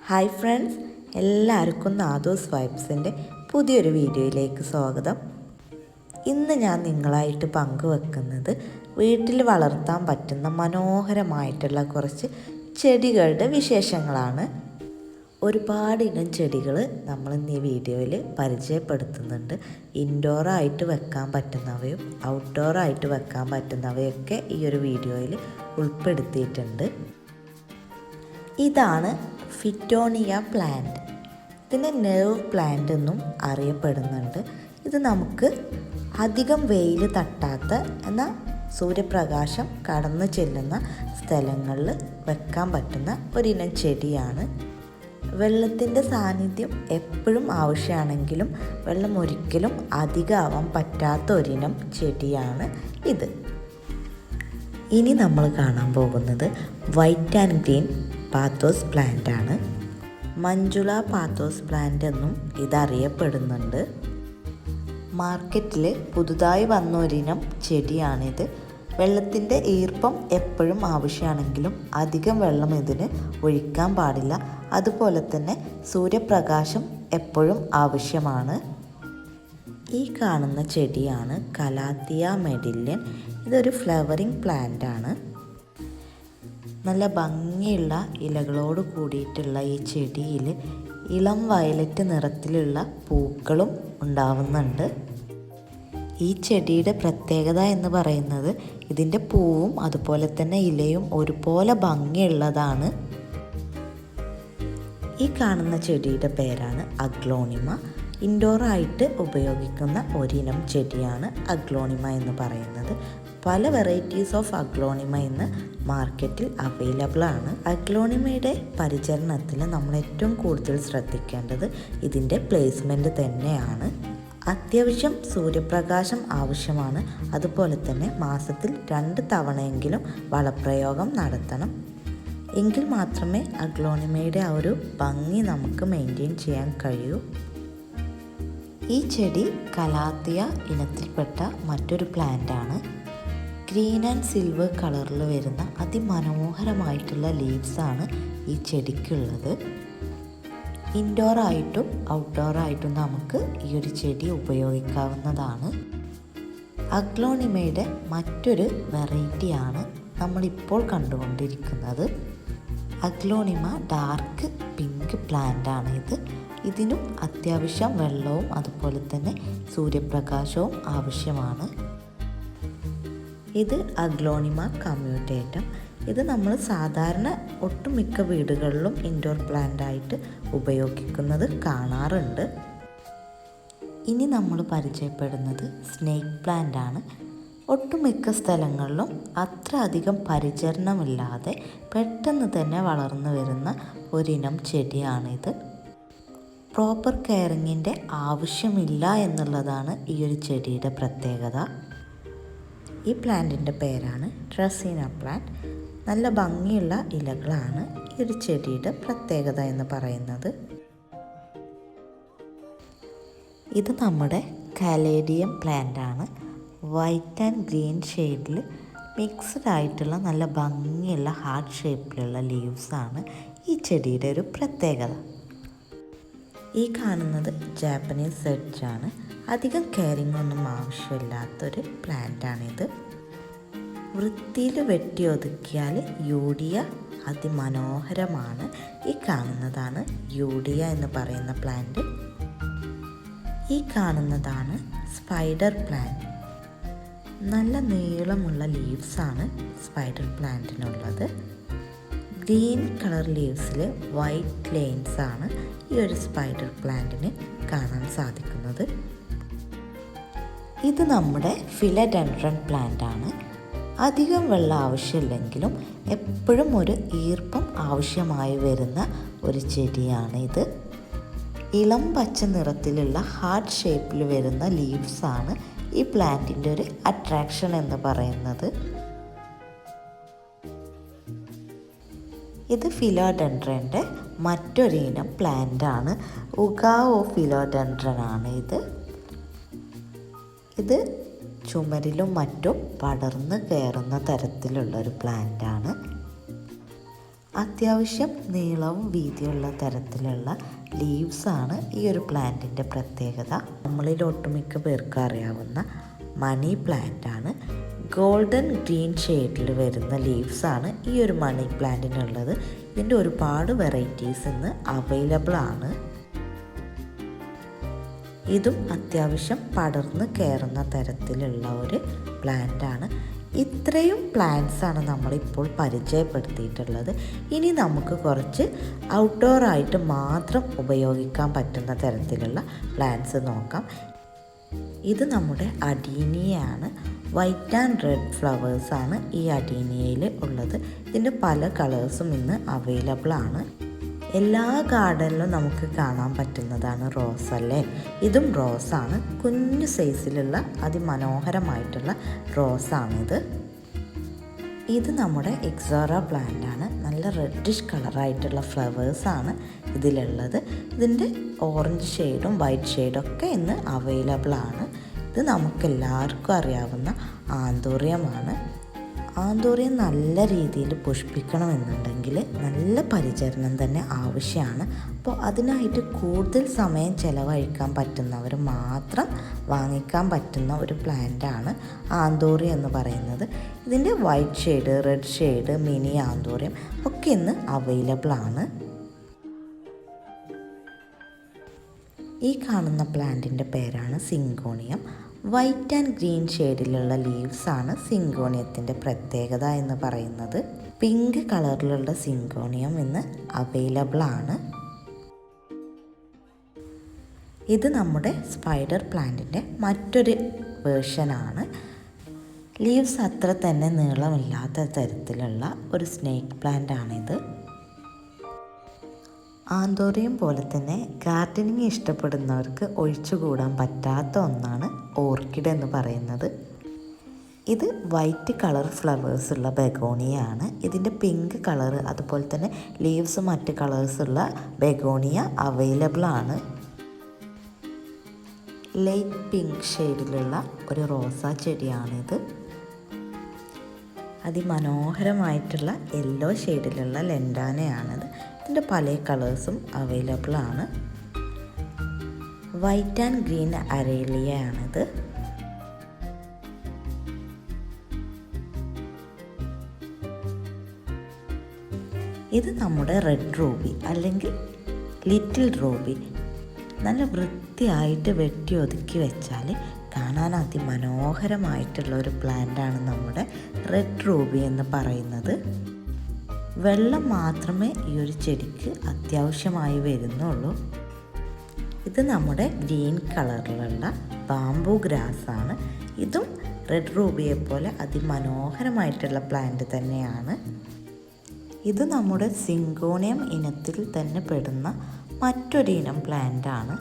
Hi friends, എല്ലാവർക്കും നാദോസ് വൈബ്സിൻ്റെ പുതിയൊരു വീഡിയോയിലേക്ക് സ്വാഗതം. ഇന്ന് ഞാൻ നിങ്ങളായിട്ട് പങ്കുവെക്കുന്നത് വീട്ടിൽ വളർത്താൻ പറ്റുന്ന മനോഹരമായിട്ടുള്ള കുറച്ച് ചെടികളുടെ വിശേഷങ്ങളാണ്. ഒരുപാട് ഇനം ചെടികൾ നമ്മൾ ഇന്ന് ഈ വീഡിയോയിൽ പരിചയപ്പെടുത്തുന്നുണ്ട്. ഇൻഡോറായിട്ട് വെക്കാൻ പറ്റുന്നവയും ഔട്ട്ഡോറായിട്ട് വെക്കാൻ പറ്റുന്നവയൊക്കെ ഈ ഒരു വീഡിയോയിൽ ഉൾപ്പെടുത്തിയിട്ടുണ്ട്. ഇതാണ് ഫിറ്റോണിയ പ്ലാന്റ്. ഇതിനെ നെർവ് പ്ലാന്റ് എന്നും അറിയപ്പെടുന്നുണ്ട്. ഇത് നമുക്ക് അധികം വെയിൽ തട്ടാത്ത എന്നാൽ സൂര്യപ്രകാശം കടന്നു ചെല്ലുന്ന സ്ഥലങ്ങളിൽ വെക്കാൻ പറ്റുന്ന ഒരിനം ചെടിയാണ്. വെള്ളത്തിൻ്റെ സാന്നിധ്യം എപ്പോഴും ആവശ്യമാണെങ്കിലും വെള്ളം ഒരിക്കലും അധികമാവാൻ പറ്റാത്ത ഒരിനം ചെടിയാണ് ഇത്. ഇനി നമ്മൾ കാണാൻ പോകുന്നത് white and green pathos plant ആണ്. മഞ്ജുള പാത്തോസ് പ്ലാന്റ് എന്നും ഇതറിയപ്പെടുന്നുണ്ട്. മാർക്കറ്റിൽ പുതുതായി വന്ന ഒരിനം ചെടിയാണിത്. വെള്ളത്തിൻ്റെ ഈർപ്പം എപ്പോഴും ആവശ്യമാണെങ്കിലും അധികം വെള്ളം ഇതിന് ഒഴിക്കാൻ പാടില്ല. അതുപോലെ തന്നെ സൂര്യപ്രകാശം എപ്പോഴും ആവശ്യമാണ്. ഈ കാണുന്ന ചെടിയാണ് കലാത്തിയ മെഡില്യൻ. ഇതൊരു ഫ്ലവറിങ് പ്ലാന്റ് ആണ്. നല്ല ഭംഗിയുള്ള ഇലകളോട് കൂടിയിട്ടുള്ള ഈ ചെടിയിൽ ഇളം വയലറ്റ് നിറത്തിലുള്ള പൂക്കളും ഉണ്ടാവുന്നുണ്ട്. ഈ ചെടിയുടെ പ്രത്യേകത എന്ന് പറയുന്നത് ഇതിൻ്റെ പൂവും അതുപോലെ തന്നെ ഇലയും ഒരുപോലെ ഭംഗിയുള്ളതാണ്. ഈ കാണുന്ന ചെടിയുടെ പേരാണ് അഗ്ലോണിമ. ഇൻഡോറായിട്ട് ഉപയോഗിക്കുന്ന ഒരിനം ചെടിയാണ് അഗ്ലോണിമ എന്ന് പറയുന്നത്. പല വെറൈറ്റീസ് ഓഫ് അഗ്ലോണിമ ഇന്ന് മാർക്കറ്റിൽ അവൈലബിൾ ആണ്. അഗ്ലോണിമയുടെ പരിചരണത്തിൽ നമ്മൾ ഏറ്റവും കൂടുതൽ ശ്രദ്ധിക്കേണ്ടത് ഇതിൻ്റെ പ്ലേസ്മെൻറ്റ് തന്നെയാണ്. അത്യാവശ്യം സൂര്യപ്രകാശം ആവശ്യമാണ്. അതുപോലെ തന്നെ മാസത്തിൽ 2 തവണയെങ്കിലും വളപ്രയോഗം നടത്തണം. എങ്കിൽ മാത്രമേ അഗ്ലോണിമയുടെ ആ ഒരു ഭംഗി നമുക്ക് മെയിൻറ്റെയിൻ ചെയ്യാൻ കഴിയൂ. ഈ ചെടി കലാത്തിയ ഇനത്തിൽപ്പെട്ട മറ്റൊരു പ്ലാന്റ് ആണ്. ഗ്രീൻ ആൻഡ് സിൽവർ കളറിൽ വരുന്ന അതിമനോഹരമായിട്ടുള്ള ലീവ്സാണ് ഈ ചെടിക്കുള്ളത്. ഇൻഡോറായിട്ടും ഔട്ട്ഡോറായിട്ടും നമുക്ക് ഈ ഒരു ചെടി ഉപയോഗിക്കാവുന്നതാണ്. അഗ്ലോണിമയുടെ മറ്റൊരു വെറൈറ്റിയാണ് നമ്മളിപ്പോൾ കണ്ടുകൊണ്ടിരിക്കുന്നത്. അഗ്ലോണിമ ഡാർക്ക് പിങ്ക് പ്ലാന്റ് ആണ് ഇത്. ഇതിനും അത്യാവശ്യം വെള്ളവും അതുപോലെ തന്നെ സൂര്യപ്രകാശവും ആവശ്യമാണ്. ഇത് അഗ്ലോണിമ കമ്മ്യൂട്ടേറ്റം. ഇത് നമ്മൾ സാധാരണ ഒട്ടുമിക്ക വീടുകളിലും ഇൻഡോർ പ്ലാന്റ് ആയിട്ട് ഉപയോഗിക്കുന്നത് കാണാറുണ്ട്. ഇനി നമ്മൾ പരിചയപ്പെടുന്നത് സ്നേക്ക് പ്ലാന്റ് ആണ്. ഒട്ടുമിക്ക സ്ഥലങ്ങളിലും അത്ര അധികം പരിചരണമില്ലാതെ പെട്ടെന്ന് തന്നെ വളർന്നു വരുന്ന ഒരിനം ചെടിയാണിത്. പ്രോപ്പർ കെയറിങ്ങിൻ്റെ ആവശ്യമില്ല എന്നുള്ളതാണ് ഈ ഒരു ചെടിയുടെ പ്രത്യേകത. ഈ പ്ലാന്റിൻ്റെ പേരാണ് ഡ്രസീന പ്ലാന്റ്. നല്ല ഭംഗിയുള്ള ഇലകളാണ് ഈ ഒരു ചെടിയുടെ പ്രത്യേകത എന്ന് പറയുന്നത്. ഇത് നമ്മുടെ കലേഡിയം പ്ലാന്റ് ആണ്. വൈറ്റ് ആൻഡ് ഗ്രീൻ ഷെയ്ഡിൽ മിക്സ്ഡ് ആയിട്ടുള്ള നല്ല ഭംഗിയുള്ള ഹാർട്ട് ഷേപ്പിലുള്ള ലീവ്സാണ് ഈ ചെടിയുടെ ഒരു പ്രത്യേകത. ഈ കാണുന്നത് ജാപ്പനീസ് സെഡ്ജ് ആണ്. അധികം കെയറിംഗ് ഒന്നും ആവശ്യമില്ലാത്തൊരു പ്ലാന്റാണിത്. വൃത്തിയിൽ വെട്ടി ഒതുക്കിയാൽ യൂഡിയ അതിമനോഹരമാണ്. ഈ കാണുന്നതാണ് യൂഡിയ എന്ന് പറയുന്ന പ്ലാന്റ്. ഈ കാണുന്നതാണ് സ്പൈഡർ പ്ലാന്റ്. നല്ല നീളമുള്ള ലീവ്സാണ് സ്പൈഡർ പ്ലാന്റിനുള്ളത്. ഗ്രീൻ കളർ ലീവ്സിൽ വൈറ്റ് ലൈൻസ് ആണ് ഈ ഒരു സ്പൈഡർ പ്ലാന്റിന് കാണാൻ സാധിക്കുന്നത്. ഇത് നമ്മുടെ ഫിലഡെൻഡ്രൻ പ്ലാന്റ് ആണ്. അധികം വെള്ളം ആവശ്യമില്ലെങ്കിലും എപ്പോഴും ഒരു ഈർപ്പം ആവശ്യമായി വരുന്ന ഒരു ചെടിയാണ് ഇത്. ഇളം പച്ച നിറത്തിലുള്ള ഹാർട്ട് ഷേപ്പിൽ വരുന്ന ലീവ്സാണ് ഈ പ്ലാന്റിൻ്റെ ഒരു അട്രാക്ഷൻ എന്ന് പറയുന്നത്. ഇത് ഫിലോഡെൻഡ്രൻ്റെ മറ്റൊരു ഇനം പ്ലാന്റ് ആണ്. ഉഗാവോ ഫിലോഡെൻഡ്രൻ ആണ് ഇത്. ഇത് ചുമരിലും മറ്റും പടർന്ന് കയറുന്ന തരത്തിലുള്ളൊരു പ്ലാന്റ് ആണ്. അത്യാവശ്യം നീളവും വീതിയുള്ള തരത്തിലുള്ള ലീവ്സാണ് ഈ ഒരു പ്ലാന്റിൻ്റെ പ്രത്യേകത. നമ്മളിൽ ഒട്ടുമിക്ക പേർക്ക് അറിയാവുന്ന മണി പ്ലാന്റാണ്. ഗോൾഡൻ ഗ്രീൻ ഷെയ്ഡിൽ വരുന്ന ലീവ്സാണ് ഈ ഒരു മണി പ്ലാന്റിനുള്ളത്. ഇതിൻ്റെ ഒരുപാട് വെറൈറ്റീസ് ഇന്ന് അവൈലബിൾ ആണ്. ഇതും അത്യാവശ്യം പടർന്ന് കയറുന്ന തരത്തിലുള്ള ഒരു പ്ലാന്റാണ്. ഇത്രയും പ്ലാന്റ്സാണ് നമ്മളിപ്പോൾ പരിചയപ്പെടുത്തിയിട്ടുള്ളത്. ഇനി നമുക്ക് കുറച്ച് ഔട്ട്ഡോറായിട്ട് മാത്രം ഉപയോഗിക്കാൻ പറ്റുന്ന തരത്തിലുള്ള പ്ലാന്റ്സ് നോക്കാം. ഇത് നമ്മുടെ അഡീനിയയാണ്. വൈറ്റ് ആൻഡ് റെഡ് ഫ്ലവേഴ്സാണ് ഈ അഡീനിയയിൽ ഉള്ളത്. ഇതിൻ്റെ പല കളേഴ്സും ഇന്ന് അവൈലബിൾ ആണ്. എല്ലാ ഗാർഡനിലും നമുക്ക് കാണാൻ പറ്റുന്നതാണ് റോസ് അല്ലേ. ഇതും റോസാണ്. കുഞ്ഞു സൈസിലുള്ള അതിമനോഹരമായിട്ടുള്ള റോസാണിത്. ഇത് നമ്മുടെ എക്സോറ പ്ലാന്റാണ്. നല്ല റെഡിഷ് കളറായിട്ടുള്ള ഫ്ലവേഴ്സാണ് ഇതിലുള്ളത്. ഇതിൻ്റെ ഓറഞ്ച് ഷെയ്ഡും വൈറ്റ് ഷെയ്ഡും ഒക്കെ ഇന്ന് അവൈലബിൾ ആണ്. ഇത് നമുക്കെല്ലാവർക്കും അറിയാവുന്ന ആന്തൂറിയമാണ്. ആന്തൂറിയം നല്ല രീതിയിൽ പുഷ്പിക്കണമെന്നുണ്ടെങ്കിൽ നല്ല പരിചരണം തന്നെ ആവശ്യമാണ്. അപ്പോൾ അതിനായിട്ട് കൂടുതൽ സമയം ചിലവഴിക്കാൻ പറ്റുന്നവർ മാത്രം വാങ്ങിക്കാൻ പറ്റുന്ന ഒരു പ്ലാന്റാണ് ആന്തൂറിയം എന്ന് പറയുന്നത്. ഇതിൻ്റെ white shade, red shade, mini anthurium ഒക്കെ ഇന്ന് അവൈലബിൾ ആണ്. ഈ കാണുന്ന പ്ലാന്റിൻ്റെ പേരാണ് സിങ്കോണിയം. വൈറ്റ് ആൻഡ് ഗ്രീൻ ഷെയ്ഡിലുള്ള ലീവ്സാണ് സിങ്കോണിയത്തിൻ്റെ പ്രത്യേകത എന്ന് പറയുന്നത്. പിങ്ക് കളറിലുള്ള സിങ്കോണിയം ഇന്ന് അവൈലബിൾ ആണ്. ഇത് നമ്മുടെ സ്പൈഡർ പ്ലാന്റിൻ്റെ മറ്റൊരു വേർഷനാണ്. ലീവ്സ് അത്ര തന്നെ നീളമില്ലാത്ത തരത്തിലുള്ള ഒരു സ്നേക്ക് പ്ലാന്റ് ആണിത്. ആന്തോറിയം പോലെ തന്നെ ഗാർഡനിങ് ഇഷ്ടപ്പെടുന്നവർക്ക് ഒഴിച്ചുകൂടാൻ പറ്റാത്ത ഒന്നാണ് ഓർക്കിഡ് എന്ന് പറയുന്നത്. ഇത് വൈറ്റ് കളർ ഫ്ലവേഴ്സുള്ള ബെഗോണിയാണ്. ഇതിൻ്റെ പിങ്ക് കളർ അതുപോലെ തന്നെ ലീവ്സ് മറ്റ് കളേഴ്സുള്ള ബെഗോണിയ അവൈലബിൾ ആണ്. ലൈറ്റ് പിങ്ക് ഷെയ്ഡിലുള്ള ഒരു റോസാ ചെടിയാണിത്. അതിമനോഹരമായിട്ടുള്ള യെല്ലോ ഷെയ്ഡിലുള്ള ലെൻഡാനയാണിത്. ഇതിൻ്റെ പല കളേഴ്സും അവൈലബിൾ ആണ്. വൈറ്റ് ആൻഡ് ഗ്രീൻ അരേലിയയാണിത്. ഇത് നമ്മുടെ റെഡ് റൂബി അല്ലെങ്കിൽ ലിറ്റിൽ റൂബി. നല്ല വൃത്തിയായിട്ട് വെട്ടി ഒതുക്കി വെച്ചാൽ കാണാൻ അതിമനോഹരമായിട്ടുള്ള ഒരു പ്ലാന്റാണ് നമ്മുടെ റെഡ് റൂബി എന്ന് പറയുന്നത്. വെള്ളം മാത്രമേ ഈ ഒരു ചെടിക്ക് അത്യാവശ്യമായി വരുന്നുള്ളൂ. ഇത് നമ്മുടെ ഗ്രീൻ കളറിലുള്ള ബാംബു ഗ്രാസ് ആണ്. ഇതും റെഡ് റൂബിയെ പോലെ അതിമനോഹരമായിട്ടുള്ള പ്ലാന്റ് തന്നെയാണ്. ഇത് നമ്മുടെ സിങ്കോണിയം ഇനത്തിൽ തന്നെ പെടുന്ന മറ്റൊരു ഇനം പ്ലാന്റാണ്.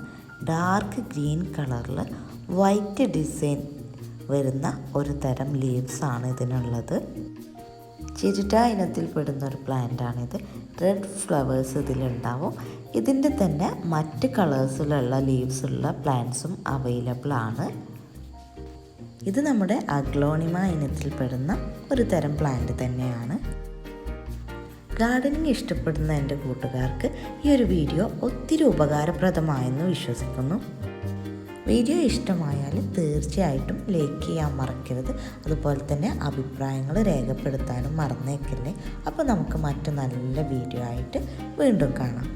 ഡാർക്ക് ഗ്രീൻ കളറിൽ വൈറ്റ് ഡിസൈൻ വരുന്ന ഒരു തരം ലീവ്സാണ് ഇതിനുള്ളത്. ചിരിറ്റ ഇനത്തിൽ പെടുന്ന ഒരു പ്ലാന്റാണിത്. Red flowers ഇതിലുണ്ടാവും. ഇതിൻ്റെ തന്നെ മറ്റ് കളേഴ്സിലുള്ള ലീവ്സുള്ള പ്ലാന്റ്സും അവൈലബിൾ ആണ്. ഇത് നമ്മുടെ അഗ്ലോണിമ ഇനത്തിൽ പെടുന്ന ഒരു തരം പ്ലാന്റ് തന്നെയാണ്. ഗാർഡനിങ് ഇഷ്ടപ്പെടുന്ന എൻ്റെ കൂട്ടുകാർക്ക് ഈ ഒരു വീഡിയോ ഒത്തിരി ഉപകാരപ്രദമായെന്ന് വിശ്വസിക്കുന്നു. വീഡിയോ ഇഷ്ടമായാൽ തീർച്ചയായിട്ടും ലൈക്ക് ചെയ്യാൻ മറക്കരുത്. അതുപോലെ തന്നെ അഭിപ്രായങ്ങൾ രേഖപ്പെടുത്താനും മറന്നേക്കല്ലേ. അപ്പോൾ നമുക്ക് മറ്റു നല്ല വീഡിയോ ആയിട്ട് വീണ്ടും കാണാം.